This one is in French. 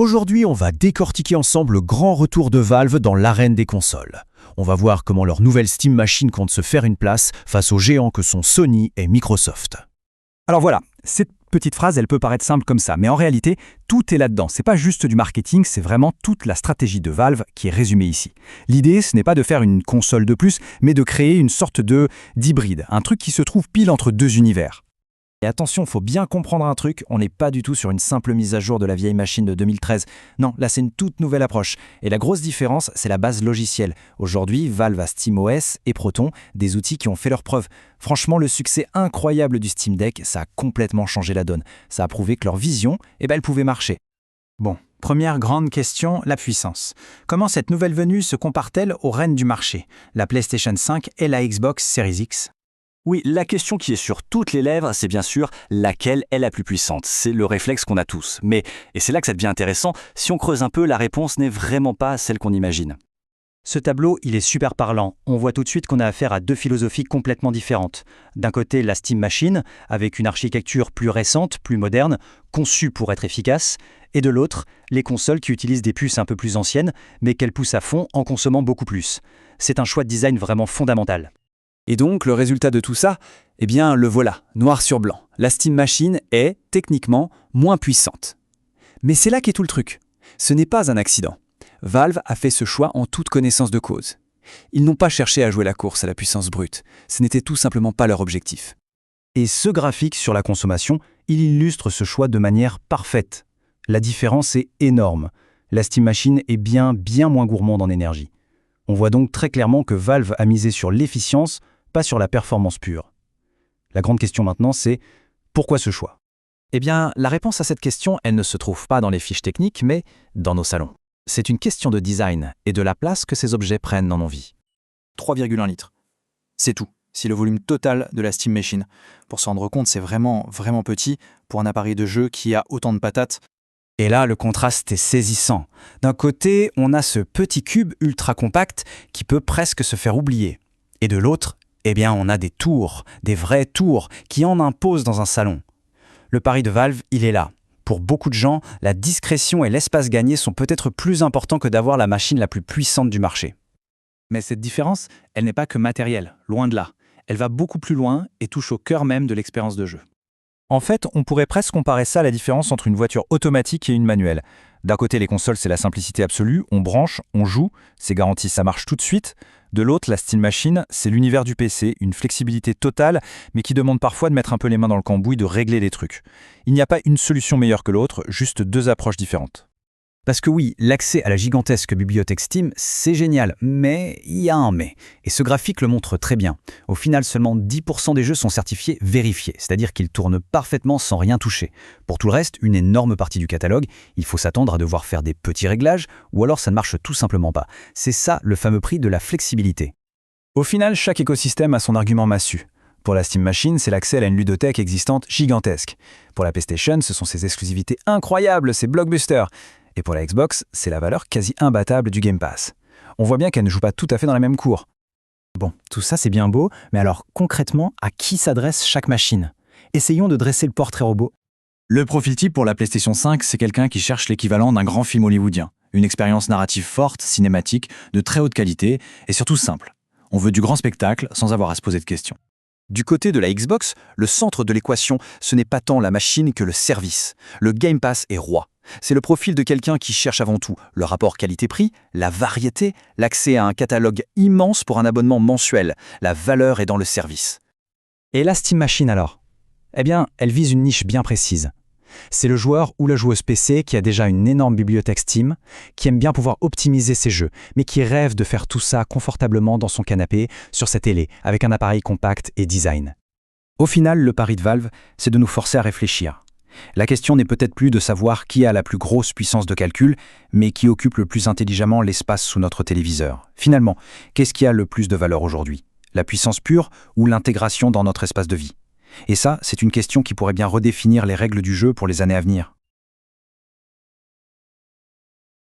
Aujourd'hui, on va décortiquer ensemble le grand retour de Valve dans l'arène des consoles. On va voir comment leur nouvelle Steam Machine compte se faire une place face aux géants que sont Sony et Microsoft. Alors voilà, cette petite phrase, elle peut paraître simple comme ça, mais en réalité, tout est là-dedans. C'est pas juste du marketing, c'est vraiment toute la stratégie de Valve qui est résumée ici. L'idée, ce n'est pas de faire une console de plus, mais de créer une sorte d'hybride, un truc qui se trouve pile entre deux univers. Et attention, faut bien comprendre un truc, on n'est pas du tout sur une simple mise à jour de la vieille machine de 2013. Non, là c'est une toute nouvelle approche. Et la grosse différence, c'est la base logicielle. Aujourd'hui, Valve a SteamOS et Proton, des outils qui ont fait leurs preuves. Franchement, le succès incroyable du Steam Deck, ça a complètement changé la donne. Ça a prouvé que leur vision, elle pouvait marcher. Bon, première grande question, la puissance. Comment cette nouvelle venue se compare-t-elle aux reines du marché, la PlayStation 5 et la Xbox Series X ? Oui, la question qui est sur toutes les lèvres, c'est bien sûr laquelle est la plus puissante. C'est le réflexe qu'on a tous. Mais, et c'est là que ça devient intéressant, si on creuse un peu, la réponse n'est vraiment pas celle qu'on imagine. Ce tableau, il est super parlant. On voit tout de suite qu'on a affaire à deux philosophies complètement différentes. D'un côté, la Steam Machine, avec une architecture plus récente, plus moderne, conçue pour être efficace, et de l'autre, les consoles qui utilisent des puces un peu plus anciennes, mais qu'elles poussent à fond en consommant beaucoup plus. C'est un choix de design vraiment fondamental. Et donc, le résultat de tout ça, le voilà, noir sur blanc. La Steam Machine est, techniquement, moins puissante. Mais c'est là qu'est tout le truc. Ce n'est pas un accident. Valve a fait ce choix en toute connaissance de cause. Ils n'ont pas cherché à jouer la course à la puissance brute. Ce n'était tout simplement pas leur objectif. Et ce graphique sur la consommation, il illustre ce choix de manière parfaite. La différence est énorme. La Steam Machine est bien moins gourmande en énergie. On voit donc très clairement que Valve a misé sur l'efficience, pas sur la performance pure. La grande question maintenant, c'est pourquoi ce choix ? La réponse à cette question, elle ne se trouve pas dans les fiches techniques, mais dans nos salons. C'est une question de design et de la place que ces objets prennent dans nos vies. 3,1 litres. C'est tout. C'est le volume total de la Steam Machine. Pour s'en rendre compte, c'est vraiment petit pour un appareil de jeu qui a autant de patates. Et là, le contraste est saisissant. D'un côté, on a ce petit cube ultra compact qui peut presque se faire oublier. Et de l'autre, on a des tours, des vraies tours, qui en imposent dans un salon. Le pari de Valve, il est là. Pour beaucoup de gens, la discrétion et l'espace gagné sont peut-être plus importants que d'avoir la machine la plus puissante du marché. Mais cette différence, elle n'est pas que matérielle, loin de là. Elle va beaucoup plus loin et touche au cœur même de l'expérience de jeu. En fait, on pourrait presque comparer ça à la différence entre une voiture automatique et une manuelle. D'un côté, les consoles, c'est la simplicité absolue, on branche, on joue, c'est garanti, ça marche tout de suite. De l'autre, la Steam Machine, c'est l'univers du PC, une flexibilité totale, mais qui demande parfois de mettre un peu les mains dans le cambouis, de régler les trucs. Il n'y a pas une solution meilleure que l'autre, juste deux approches différentes. Parce que oui, l'accès à la gigantesque bibliothèque Steam, c'est génial, mais il y a un mais. Et ce graphique le montre très bien. Au final, seulement 10% des jeux sont certifiés vérifiés, c'est-à-dire qu'ils tournent parfaitement sans rien toucher. Pour tout le reste, une énorme partie du catalogue, il faut s'attendre à devoir faire des petits réglages, ou alors ça ne marche tout simplement pas. C'est ça le fameux prix de la flexibilité. Au final, chaque écosystème a son argument massu. Pour la Steam Machine, c'est l'accès à une ludothèque existante gigantesque. Pour la PlayStation, ce sont ses exclusivités incroyables, ses blockbusters. Et pour la Xbox, c'est la valeur quasi imbattable du Game Pass. On voit bien qu'elle ne joue pas tout à fait dans la même cour. Bon, tout ça c'est bien beau, mais alors concrètement, à qui s'adresse chaque machine ? Essayons de dresser le portrait robot. Le profil type pour la PlayStation 5, c'est quelqu'un qui cherche l'équivalent d'un grand film hollywoodien. Une expérience narrative forte, cinématique, de très haute qualité et surtout simple. On veut du grand spectacle sans avoir à se poser de questions. Du côté de la Xbox, le centre de l'équation, ce n'est pas tant la machine que le service. Le Game Pass est roi. C'est le profil de quelqu'un qui cherche avant tout le rapport qualité-prix, la variété, l'accès à un catalogue immense pour un abonnement mensuel. La valeur est dans le service. Et la Steam Machine alors ? Elle vise une niche bien précise. C'est le joueur ou la joueuse PC qui a déjà une énorme bibliothèque Steam, qui aime bien pouvoir optimiser ses jeux, mais qui rêve de faire tout ça confortablement dans son canapé, sur sa télé, avec un appareil compact et design. Au final, le pari de Valve, c'est de nous forcer à réfléchir. La question n'est peut-être plus de savoir qui a la plus grosse puissance de calcul, mais qui occupe le plus intelligemment l'espace sous notre téléviseur. Finalement, qu'est-ce qui a le plus de valeur aujourd'hui ? La puissance pure ou l'intégration dans notre espace de vie ? Et ça, c'est une question qui pourrait bien redéfinir les règles du jeu pour les années à venir.